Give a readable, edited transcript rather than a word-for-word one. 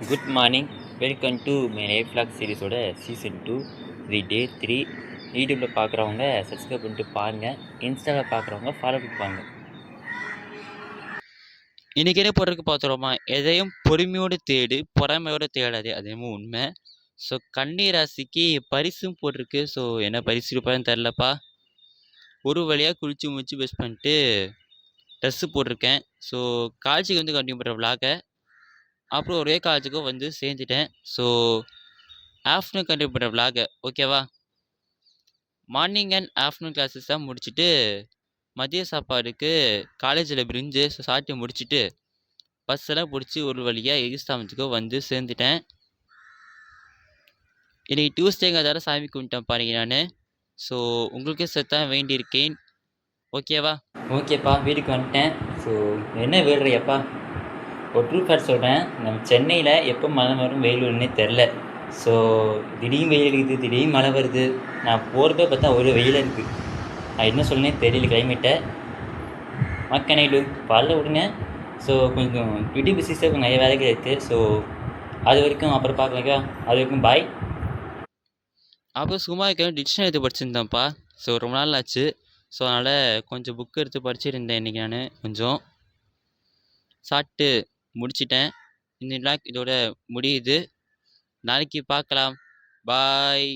Good morning. Welcome to my life vlog சீரிஸோட season 2 இது டே 3. யூடியூப்பில் பார்க்குறவங்க சப்ஸ்கிரைப் பண்ணிட்டு பாருங்கள், இன்ஸ்டாவில் பார்க்குறவங்க ஃபாலோ பண்ணி பாருங்க. இன்னைக்கு என்ன போடுறதுக்கு பார்த்துருவோமா? எதையும் பொறுமையோடு தேடு, பொறாமையோடு தேடாதே. அது என்னமோ உண்மை. ஸோ கன்னி ராசிக்கு பரிசும் போட்டிருக்கு. ஸோ என்ன பரிசு இருப்பான்னு தெரிலப்பா. ஒரு வழியாக குளிச்சு முடிச்சு பெஸ்ட் பண்ணிட்டு ட்ரெஸ்ஸு போட்டிருக்கேன். ஸோ காலேஜுக்கு வந்து கண்டினியூ பண்ணுற விளாகை அப்புறம் ஒரே காலேஜுக்கும் வந்து சேர்ந்துட்டேன். ஸோ ஆஃப்டர்நூன் கண்டினியூ பண்ணுற விளாகை ஓகேவா? மார்னிங் அண்ட் ஆஃப்டர்நூன் கிளாஸஸ் தான் முடிச்சுட்டு மதிய சாப்பாடுக்கு காலேஜில் பிரிஞ்சு சாப்பிட்டு முடிச்சுட்டு பஸ் எல்லாம் பிடிச்சி ஒரு வழியாக எகிஸ்தாமத்துக்கு வந்து சேர்ந்துட்டேன். இன்னைக்கு டியூஸ்டேங்கிறதால சாமி கும்பிட்டேன் பாருங்க நான். ஸோ உங்களுக்கு செத்தான் வேண்டியிருக்கேன். ஓகேவா? ஓகேப்பா, வீட்டுக்கு வந்துட்டேன். ஸோ என்ன வேடுறியப்பா, ஒரு ட்ரூ ஃபேக்ட் சொல்கிறேன். நம்ம சென்னையில் எப்போ மழை வரும் வெயில் வரும்னே தெரில. ஸோ திடீர்னு வெயில் இருக்குது, திடீர்னு மழை வருது. நான் போகிறப்ப பார்த்தா ஒரு வெயிலாக இருக்குது. நான் என்ன சொல்லனே தெரியல கிளைமேட்டை. மக்கனைடு பரல விடுங்க. ஸோ கொஞ்சம் யூடியூப் பிசிஸில் கொஞ்சம் நிறைய வேலைகள் இருக்குது. ஸோ அது வரைக்கும் அப்புறம் பார்க்கலாக்கா. அது வரைக்கும் பாய். அப்புறம் சும்மா இருக்க டிக்ஷனரி எடுத்து படிச்சிருந்தேன்ப்பா. ஸோ ரொம்ப நாள் ஆச்சு. ஸோ அதனால் கொஞ்சம் புக்கு எடுத்து படிச்சிருந்தேன் இன்றைக்கி நான். கொஞ்சம் சாப்பிட்டு முடிச்சிட்டேன். இந்த விளாக் இதோட முடியுது. நாளைக்கு பார்க்கலாம். பாய்.